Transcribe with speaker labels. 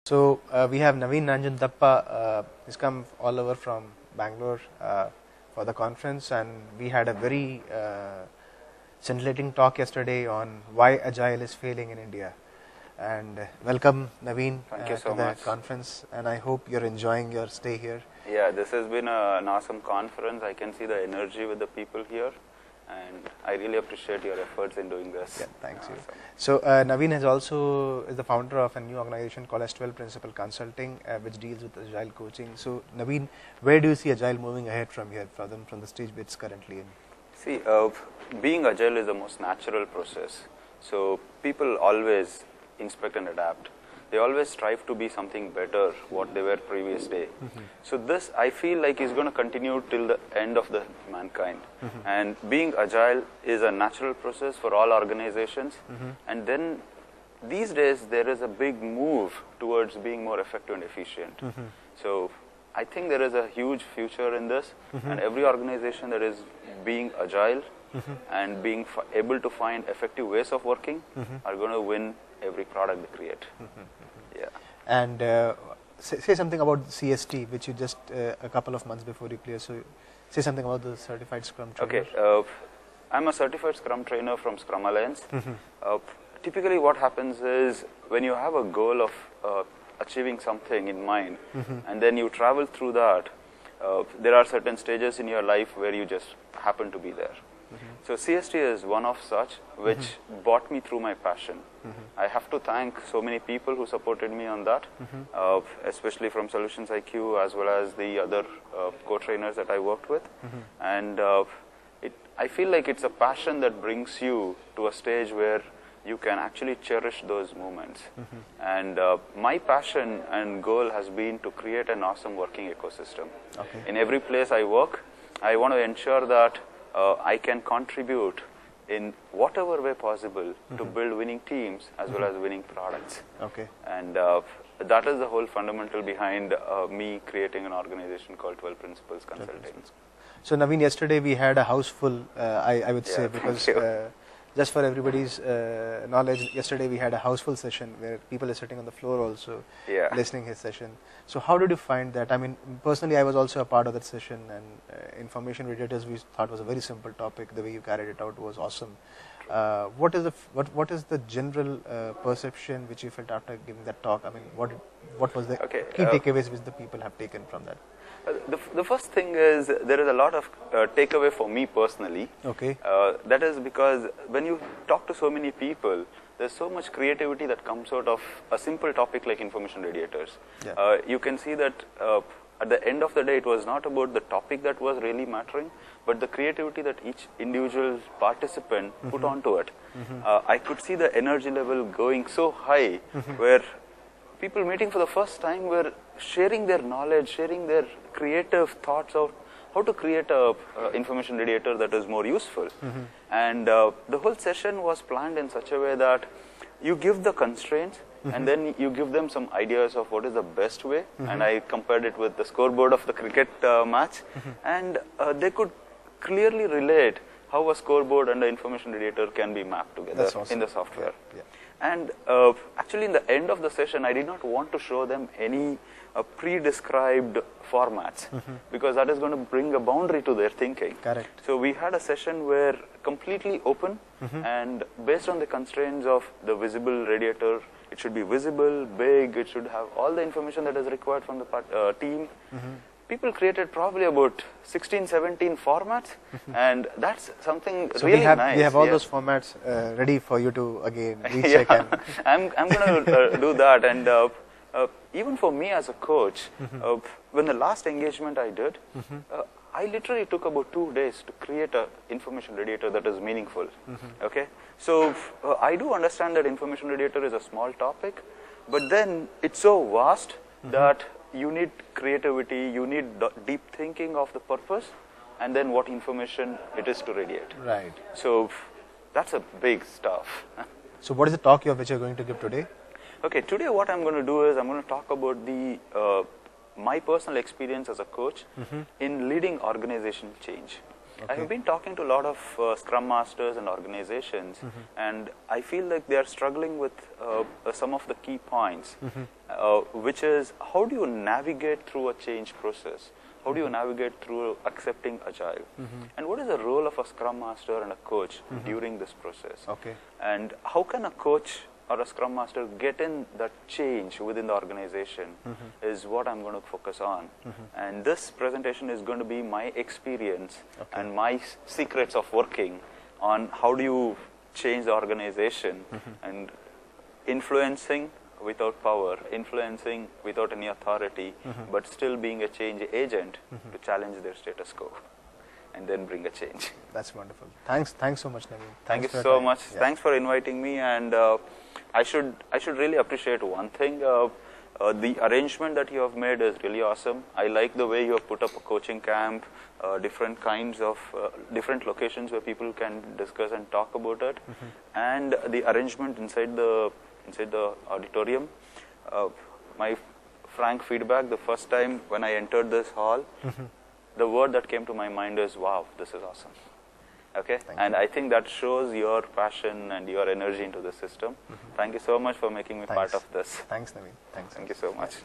Speaker 1: So we have Naveen Nanjundappa. He's come all over from Bangalore for the conference, and we had a very scintillating talk yesterday on why Agile is failing in India. And welcome, Naveen,
Speaker 2: to
Speaker 1: the conference. And I hope you're enjoying your stay here.
Speaker 2: Yeah, this has been an awesome conference. I can see the energy with the people here, and I really appreciate your efforts in doing this.
Speaker 1: Yeah, thanks. Awesome. So Naveen is the founder of a new organization called S12 Principal Consulting, which deals with Agile coaching. So Naveen, where do you see Agile moving ahead from here, from the stage it's currently in?
Speaker 2: See, being Agile is the most natural process. So people always inspect and adapt. They always strive to be something better what they were previous day. So this, I feel like, is going to continue till the end of the mankind. And being Agile is a natural process for all organizations. And then these days there is a big move towards being more effective and efficient. So I think there is a huge future in this, and every organization that is being Agile and being able to find effective ways of working are going to win every product they create. Yeah.
Speaker 1: And say something about CST, which you just a couple of months before you clear. So say something about the certified Scrum trainer.
Speaker 2: Okay, I'm a certified Scrum trainer from Scrum Alliance. Typically, what happens is when you have a goal of achieving something in mind, and then you travel through that, there are certain stages in your life where you just happen to be there. So CST is one of such which brought me through my passion. I have to thank so many people who supported me on that, especially from Solutions IQ as well as the other co-trainers that I worked with. And I feel like it's a passion that brings you to a stage where you can actually cherish those moments. And my passion and goal has been to create an awesome working ecosystem. In every place I work, I want to ensure that I can contribute in whatever way possible to build winning teams as well as winning products. And that is the whole fundamental behind me creating an organization called 12 Principles Consulting.
Speaker 1: So Naveen, yesterday we had a house full, I would say, because just for everybody's knowledge, yesterday we had a house full session where people are sitting on the floor also listening his session. So how did you find that? I mean, personally, I was also a part of that session, and information radiators we thought was a very simple topic. The way you carried it out was awesome. What is the general perception which you felt after giving that talk? I mean, what was the key takeaways which the people have taken from that?
Speaker 2: The first thing is there is a lot of takeaway for me personally. That is because when you talk to so many people, there's so much creativity that comes out of a simple topic like information radiators. You can see that at the end of the day, it was not about the topic that was really mattering, but the creativity that each individual participant put onto it. I could see the energy level going so high where people meeting for the first time were sharing their knowledge, sharing their creative thoughts of how to create a information radiator that is more useful. And the whole session was planned in such a way that you give the constraints and then you give them some ideas of what is the best way. And I compared it with the scoreboard of the cricket match, and they could clearly relate how a scoreboard and the information radiator can be mapped together in the software. And actually, in the end of the session, I did not want to show them any pre-described formats because that is going to bring a boundary to their thinking. So we had a session where completely open, and based on the constraints of the visible radiator, it should be visible, big, it should have all the information that is required from the team. People created probably about 16, 17 formats, and that's something really nice.
Speaker 1: We have all those formats ready for you to again recheck.
Speaker 2: I'm going to do that. And even for me as a coach, when the last engagement I did, I literally took about 2 days to create an information radiator that is meaningful. So I do understand that information radiator is a small topic, but then it's so vast that you need creativity, you need deep thinking of the purpose, and then what information it is to radiate. So that's a big stuff.
Speaker 1: So what is the talk which you're going to give today?
Speaker 2: Today what I'm going to do is I'm going to talk about my personal experience as a coach in leading organization change. I have been talking to a lot of Scrum Masters and organizations, and I feel like they are struggling with some of the key points, which is how do you navigate through a change process? How do you navigate through accepting Agile? And what is the role of a Scrum Master and a coach during this process? And how can a coach or a Scrum Master get in that change within the organization is what I'm going to focus on. And this presentation is going to be my experience and my secrets of working on how do you change the organization and influencing without power, influencing without any authority, but still being a change agent to challenge their status quo and then bring a change.
Speaker 1: That's wonderful. Thanks so much, Naveen.
Speaker 2: Thank you so much. Yeah. Thanks for inviting me, and I should really appreciate one thing. The arrangement that you have made is really awesome. I like the way you have put up a coaching camp, different kinds of different locations where people can discuss and talk about it, and the arrangement inside the auditorium. My frank feedback: the first time when I entered this hall, the word that came to my mind is, "Wow, this is awesome." Okay, and I think that shows your passion and your energy into the system. Thank you so much for making me part of this.
Speaker 1: Thanks, Naveen. Thanks.
Speaker 2: Thank you so much.
Speaker 1: Thanks.